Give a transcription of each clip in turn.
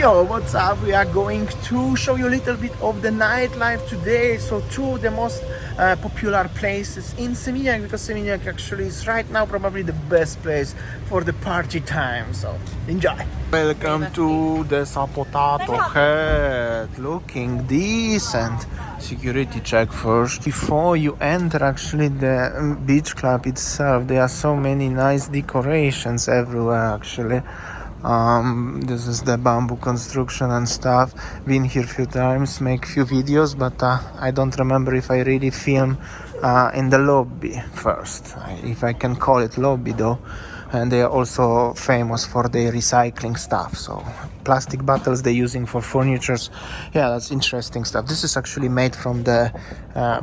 Yo, what's up? We are going to show you a little bit of the nightlife today. So two of the most popular places in Seminyak, because Seminyak actually is right now probably the best place for the party time. So enjoy. Welcome to the Potato Head. Looking decent. Security check first. Before you enter actually the beach club itself, there are so many nice decorations everywhere actually. This is the bamboo construction and stuff. Been here a few times, make few videos, but I don't remember if I really film in the lobby first, if I can call it lobby though. And they are also famous for their recycling stuff, so plastic bottles they're using for furnitures. Yeah, that's interesting stuff. This is actually made from the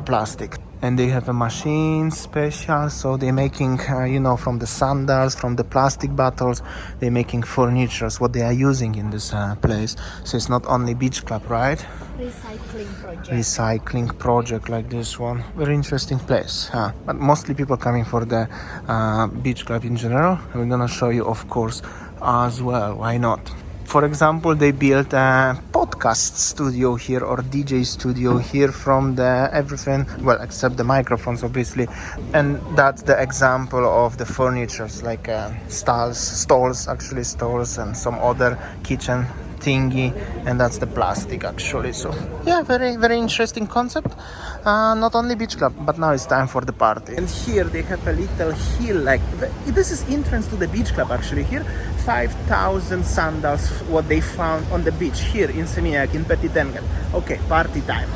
plastic, and they have a machine special, so they're making from the sandals, from the plastic bottles, they're making furnitures, what they are using in this place. So it's not only beach club, right? Recycling project like this one. Very interesting place, but mostly people coming for the beach club in general. We're gonna show you of course as well, why not. For example, they built a podcast studio here, or DJ studio here, from the everything, well, except the microphones obviously, and that's the example of the furnitures, like stalls and some other kitchen thingy, and that's the plastic actually. So yeah, very very interesting concept. Not only beach club, but now it's time for the party. And here they have a little hill, like this is entrance to the beach club actually. Here 5,000 sandals what they found on the beach here in Seminyak, in Petitengan. Okay, party time.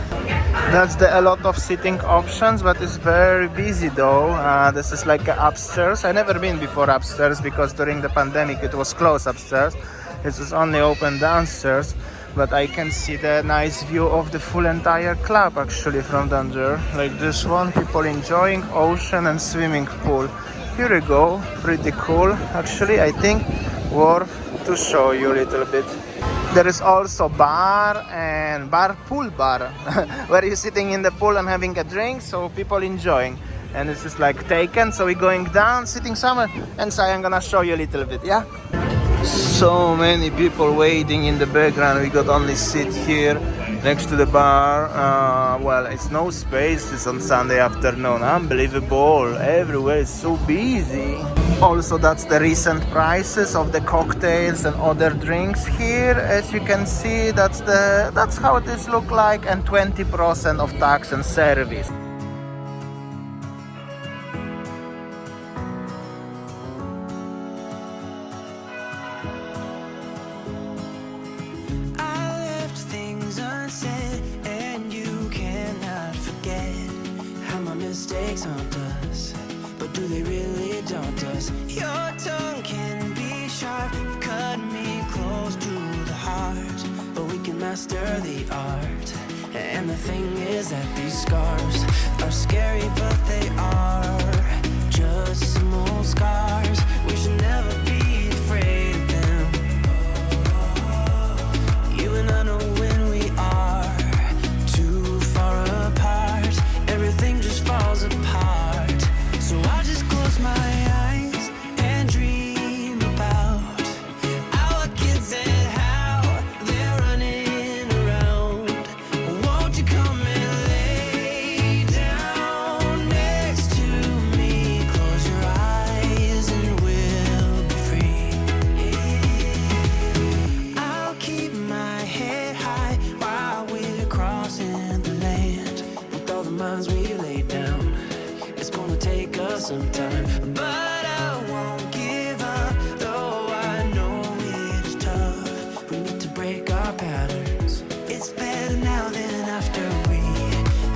That's a lot of sitting options, but it's very busy though. This is like upstairs. I never been before upstairs because during the pandemic it was closed upstairs. This is only open downstairs, but I can see the nice view of the full entire club actually from down there. Like this one, people enjoying ocean and swimming pool. Here we go, pretty cool. Actually, I think worth to show you a little bit. There is also pool bar, where you're sitting in the pool and having a drink, so people enjoying. And this is like taken, so we're going down, sitting somewhere, and so I'm gonna show you a little bit, yeah? So many people waiting in the background. We got only sit here next to the bar. Well, it's no space. It's on Sunday afternoon. Unbelievable. Everywhere is so busy. Also, that's the recent prices of the cocktails and other drinks here. As you can see, that's how this look like, and 20% of tax and service. Mistakes haunt us, but do they really daunt us? Your tongue can be sharp, cut me close to the heart, but we can master the art. And the thing is that these scars are scary, but they are just some old scars. We should never be afraid of them. You and I know when we are too far apart, everything just falls apart. So I just close my eyes and dream about our kids and how they're running around. Won't you come and lay down next to me? Close your eyes and we'll be free. I'll keep my head high while we're crossing the land. With all the minds we lay down, it's gonna take us some time, but I won't give up, though I know it's tough. We need to break our patterns. It's better now than after we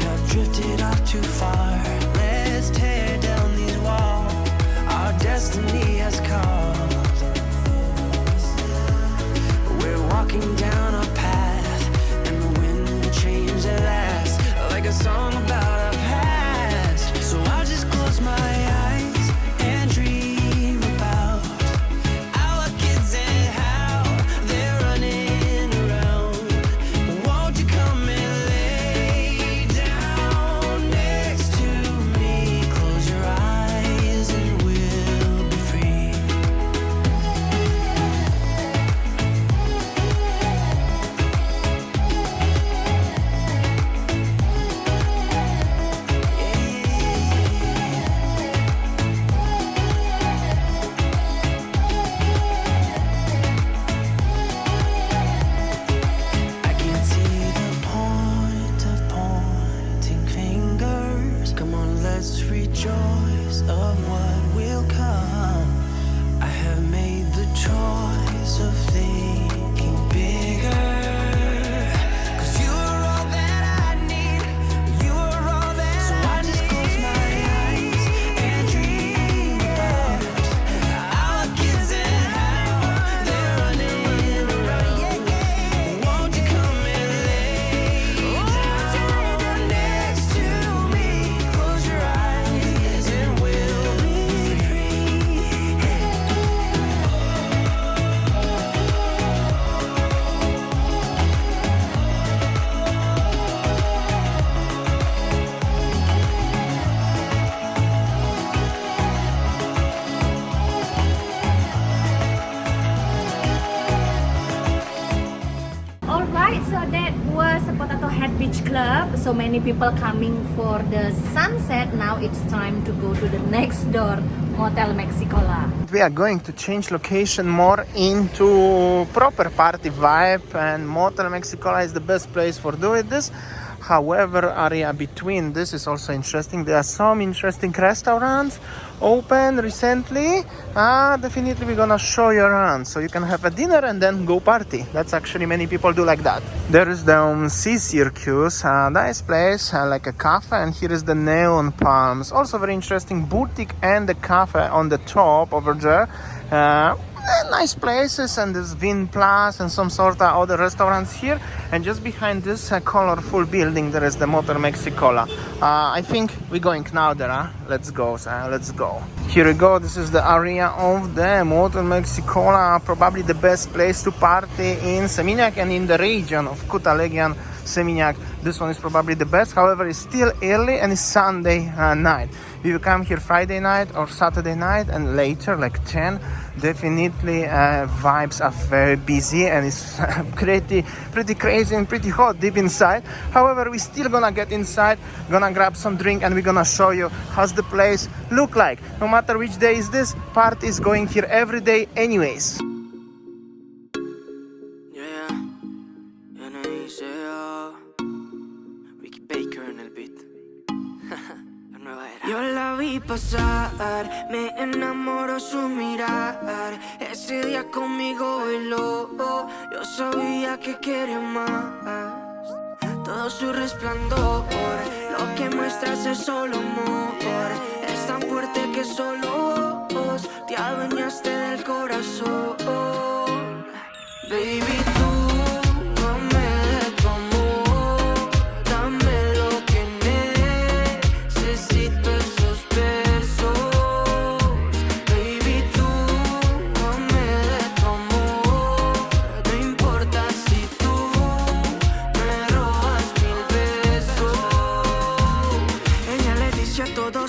have drifted off too far. Let's tear down these walls our destiny has called. We're walking down a path, and the wind will change at last, like a song about our past. So I'll just close my eyes and dream about our kids and how they're running around. Won't you come and lay down next to me? Close your eyes and we'll be free. Alright, so that was a Potato Head Beach Club. So many people coming for the sunset. Now it's time to go to the next door, Motel Mexicola. We are going to change location more into proper party vibe, and Motel Mexicola is the best place for doing this. However, area between this is also interesting. There are some interesting restaurants open recently. Definitely we're gonna show you around so you can have a dinner and then go party. That's actually many people do like that. There is the Sea Circus, nice place, like a cafe, and here is the neon palms. Also very interesting boutique and the cafe on the top over there. Nice places, and there's Vin Plus and some sort of other restaurants here. And just behind this colorful building there is the Motel Mexicola. I think we're going now there, huh? Let's go, let's go. Here we go, this is the area of the Motel Mexicola, probably the best place to party in Seminyak and in the region of Kutalegian, Seminyak. This one is probably the best, however it's still early and it's Sunday night. If you come here Friday night or Saturday night and later, like 10, definitely vibes are very busy and it's pretty crazy and pretty hot deep inside. However, we're still gonna get inside, gonna grab some drink, and we're gonna show you how's the place look like. No matter which day is this, party is going here every day anyways. Yo la vi pasar, me enamoró su mirar. Ese día conmigo bailó, yo sabía que quería más. Todo su resplandor, lo que muestras es solo amor. Es tan fuerte que solo vos te adueñaste del corazón. Baby, tú.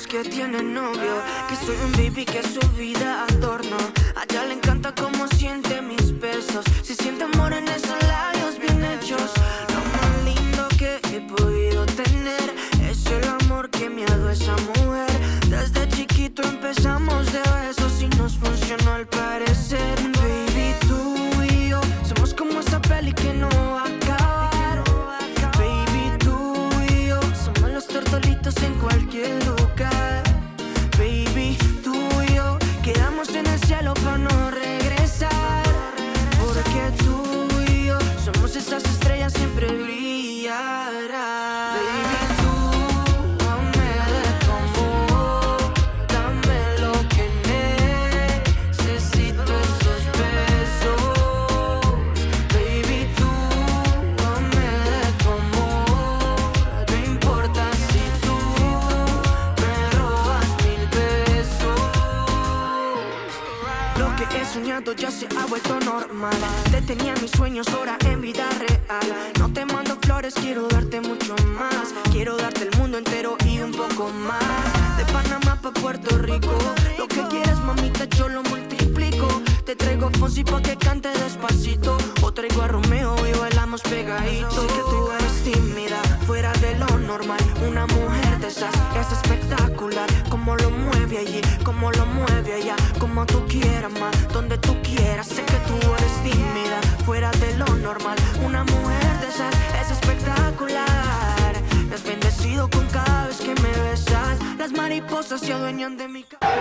Que tiene novio, que soy un baby, que su vida adorno. A ella le encanta cómo siente mis besos, si siente amor en esos labios bien hechos. Lo más lindo que he podido tener es el amor que me ha dado esa mujer. Desde chiquito empezamos de besos y nos funcionó al parecer. Baby, tú y yo somos como esa peli que no va a acabar. Baby, tú y yo somos los tortolitos en cualquier lugar. Baby, tú y yo quedamos en el cielo para no regresar. Porque tú y yo somos esas estrellas, siempre brillarán. Baby, tú dame de tu amor, dame lo que necesito, esos besos. Baby, tú dame de tu amor, no importa si tú me robas mil besos. Lo que he soñado ya se ha vuelto normal. Te tenía mis sueños ahora en vida real. No te mando flores, quiero darte mucho más. Quiero darte el mundo entero y un poco más. De Panamá pa' Puerto Rico, lo que quieras, mamita, yo lo multiplico. Te traigo a Fonsi pa' que cante despacito, o traigo a Romeo y bailamos pegaditos. Sé que tú eres tímida, fuera de lo normal. Una mujer de esas es espectacular. Como lo mueve allí, como lo mueve allá. Como tú quieras más, donde tú quieras. Sé que tú eres tímida, fuera de lo normal. Una mujer de esas es espectacular. Me has bendecido con cada vez que me besas. Las mariposas se adueñan de mi cabeza.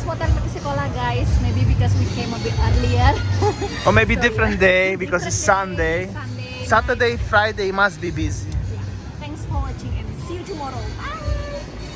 Hotel Sekolah, guys. Maybe because we came a bit earlier. Or maybe So, different yeah. day because it's Different day, Sunday. Sunday Saturday, Friday must be busy. Yeah. Thanks for watching and see you tomorrow. Bye.